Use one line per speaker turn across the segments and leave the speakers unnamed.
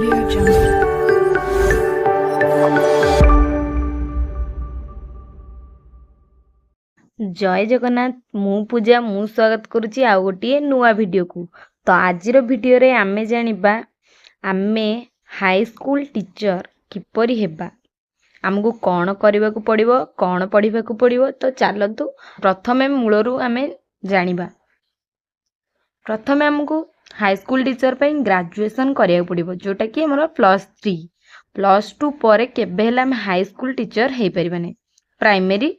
Audio Jungle.
जय जगन्नाथ मु पूजा मु स्वागत करुच्ची आउ गोटे नुआ वीडियो को। तो आजिर वीडियो रे आमे जानिबा आमे हाई स्कूल टीचर किपरि हेबा, आमको कौन करने को पड़िबो, कौन पढ़ा को पड़िबो। तो चलतु प्रथमे मूलरू आमे जानिबा। प्रथमे आमको हाई स्कूल टीचर पे ग्रेजुएशन करिया पड़िबो, जोटा कि हमर +3 +2 पर केबे हेला हम हाई स्कूल टीचर हे परिबाने, प्राइमरी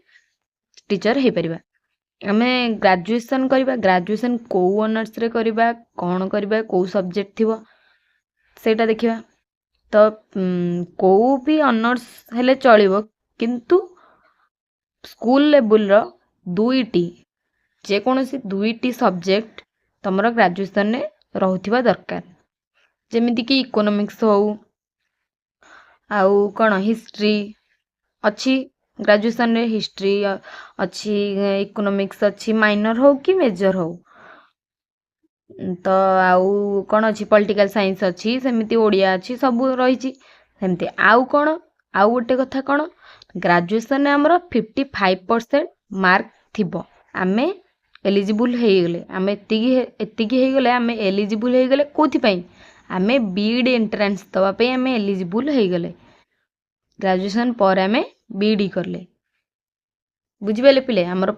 टीचर हे परिबा। आमे ग्रेजुएशन करिबा, ग्रेजुएशन को ऑनर्स रे करिबा, कौन करिबा, को सब्जेक्ट थिबो सेटा देखिबा। तो को भी ऑनर्स हेले चलिबो, किंतु स्कूल लेवल रो दुईटी जे कोनोसी दुईटी सब्जेक्ट तमरो ग्रेजुएशन ने रहउथिबा दरकार। जेमिति कि इकोनॉमिक्स हो आउ कोन हिस्ट्री अच्छी, ग्रेजुएशन रे हिस्ट्री अच्छी, इकोनॉमिक्स अच्छी, माइनर हो कि मेजर हो। तो आउ कोन अच्छी पॉलिटिकल साइंस अच्छी, सेमिति ओडिया अच्छी, सब रहिछि सेमिति। आउ कोन आउ गोटे कथा कोन, ग्रेजुएशन ने हमरो 55% मार्क थिबो, आमे एलिजिबल हे गेले। आमे एतिकी हे गेले, आमे एलिजिबल हे गेले कोथि पई, आमे बीडी एंट्रेंस दवा पे आमे एलिजिबल हे गेले। ग्रेजुएशन पर आमे बीडी करले, बुझिबेले पिले। हमर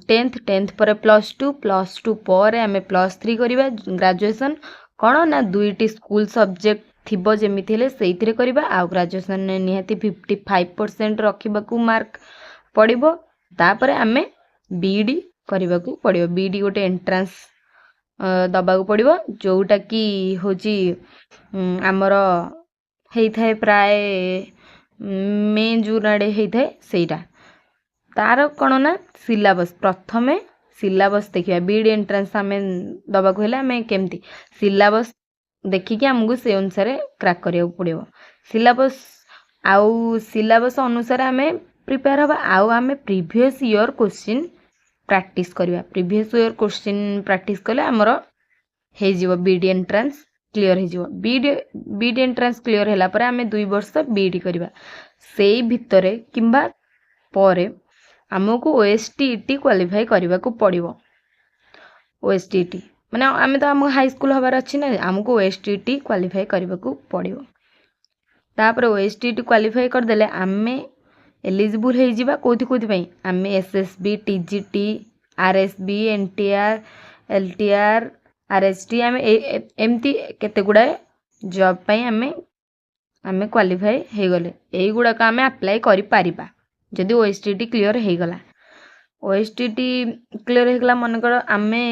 10th पर +2 पर आमे +3 करिबा। ग्रेजुएशन कोन ना दुईटी स्कूल सब्जेक्ट थिबो जेमिति हेले सेइथिरे करिबा। आ ग्रेजुएशन ने निहाती 55% रखिबा को मार्क पड़िबो। तापरे आमे बीडी करिबा को पड़िबो। बीडी गोटे एंट्रेंस दबा को पड़िबो, जोटा कि होची हमर हेइ थाए प्राय मे जून आड़े हेइ थाए सेइटा। तार कोन ना सिलेबस, प्रथमे सिलेबस देखिबा। बीडी एंट्रेंस आमे दबा को हेले आमे केमती सिलेबस देखि कि हमगु से अनुसार क्रैक करिया पड़िबो। सिलेबस आउ सिलेबस अनुसार आमे प्रिपेयर हबा। आउ आमे प्रीवियस ईयर क्वेश्चन प्रैक्टिस करिया। प्रीवियस ईयर क्वेश्चन प्रैक्टिस कले हमर हे जिवो बीडी एंट्रेंस क्लियर हे जिवो। बीडी एंट्रेंस क्लियर होला पर आमे 2 वर्ष बीडी करिबा। सेई भितरे किंबा परे हमको ओएसटीईटी क्वालिफाई करबा को पड़िबो। ओएसटीईटी माने आमे तो हम हाई स्कूल हबार अछि ना, हमको ओएसटीईटी क्वालिफाई करबा को पड़िबो। तापर ओएसटीईटी क्वालिफाई कर देले आमे एलिजिबल हे जिबा कोथि कोथि पई, आमे SSB, TGT, RSB, NTR, LTR, RST, आमे एमती केते गुडाए जॉब पई आमे क्वालिफाई हे गले। एई गुडा का आमे अप्लाई करि पारिबा जदि ओएसटीटी क्लियर हे गला। ओएसटीटी क्लियर हे गला मन कर, आमे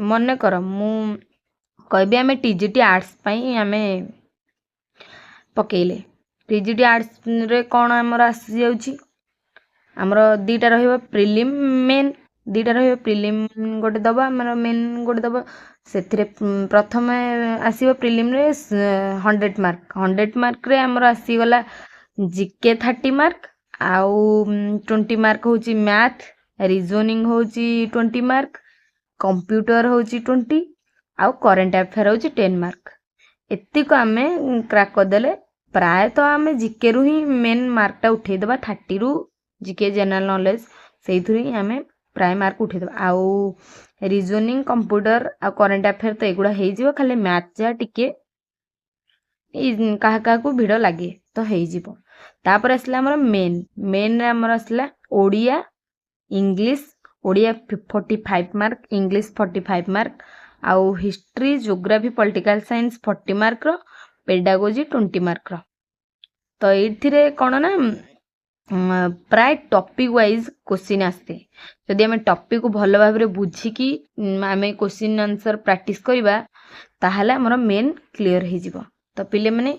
मन कर मु कहबी आमे टीजीटी आर्ट्स पई आमे पकेइले। टीजीटी आर्ट्स रे कोन हमर आसी जाउची, हमर दीटा रहइबो प्रीलिम मेन, दीटा रहइबो प्रीलिम गोटे दबा, हमर मेन गोटे दबा। सेथिरे प्रथमे आसीबो प्रीलिम रे 100 मार्क। 100 मार्क रे हमर आसी गला जीके 30 मार्क, आउ 20 मार्क होची मैथ, रीजनिंग होची 20 मार्क, कंप्यूटर होची 20, आउ करंट अफेयर होची 10 मार्क। एति को आमे क्रैक कर देले। प्राय तो आमे जीके रु ही मेन मार्क टा उठे देबा। 30 रु जीके जनरल नॉलेज सेइथुरी आमे प्राय मार्क उठे देबा। आउ रीजनिंग, कंप्यूटर आ करंट अफेयर तो एगुडा हे जिवो। खाली मैथ जा टिके कहा को भिड़ लागे तो हे जिवो। तापर आसला हमर मेन रे हमर आसला Odia, English. Odia 45 mark, English 45 mark, आउ history, geography, political science 40 mark रो, पेडागोजी 20 मार्क रो। तो एथिरे कोन ना प्राय टॉपिक वाइज क्वेश्चन आस्ते। जदि आमे टॉपिक को भलो भाबरे बुझी कि आमे क्वेश्चन आंसर प्रैक्टिस करबा, ताहाले हमर मेन क्लियर हे जिवो। तो पिले माने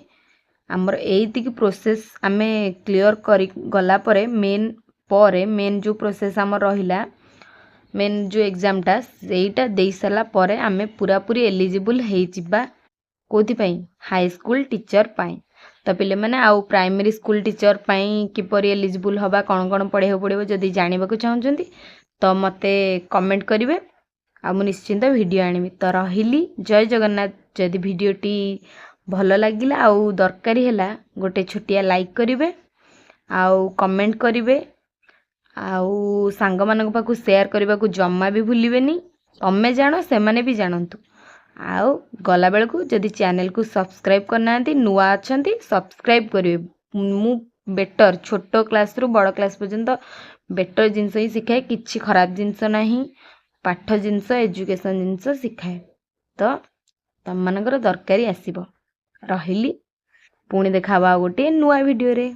हमर एइति की प्रोसेस आमे क्लियर करी गला परे मेन जो प्रोसेस हमर रहिला, मेन जो एग्जाम टा सेइटा देई सला परे आमे पूरा पूरी एलिजिबल हे जिबा कोथि पई, हाई स्कूल टीचर पई। तो पिले माने आउ प्राइमरी स्कूल टीचर पई किपरि एलिजिबल हबा, कोन कोन पढे पड़िबो जदि जानिबा को चाहउचंती तो मते कमेंट करिवे। आ मु निश्चिंत वीडियो आनिबी। तो रहिली, जय जगन्नाथ। जदि वीडियोटी ଭଲ ଲାଗିଲା ଆଉ ଦରକାରୀ ହେଲା ଗୋଟେ ଛୋଟିଆ ଲାଇକ୍ କରିବେ ଆଉ କମେଣ୍ଟ କରିବେ ଆଉ ସାଙ୍ଗମାନଙ୍କ ପାଖକୁ ସେୟାର କରିବାକୁ ଜମା ବି ଭୁଲିବେନି। ତମେ ଜାଣ ସେମାନେ ବି ଜାଣନ୍ତୁ। ଆଉ ଗଲାବେଳକୁ ଯଦି ଚ୍ୟାନେଲକୁ ସବସ୍କ୍ରାଇବ୍ କରିନାହାନ୍ତି, ନୂଆ ଅଛନ୍ତି ସବସ୍କ୍ରାଇବ୍ କରିବେ। ମୁଁ ବେଟର୍ ଛୋଟ କ୍ଲାସ୍ରୁ ବଡ଼ କ୍ଲାସ୍ ପର୍ଯ୍ୟନ୍ତ ବେଟର୍ ଜିନିଷ ହିଁ ଶିଖାଏ, କିଛି ଖରାପ ଜିନିଷ ନାହିଁ। ପାଠ ଜିନିଷ ଏଜୁକେସନ୍ ଜିନିଷ ଶିଖାଏ। ତ ତମମାନଙ୍କର ଦରକାରୀ ଆସିବ। ରହିଲି, ପୁଣି ଦେଖା ହବା ଆଉ ଗୋଟିଏ ନୂଆ ଭିଡ଼ିଓରେ।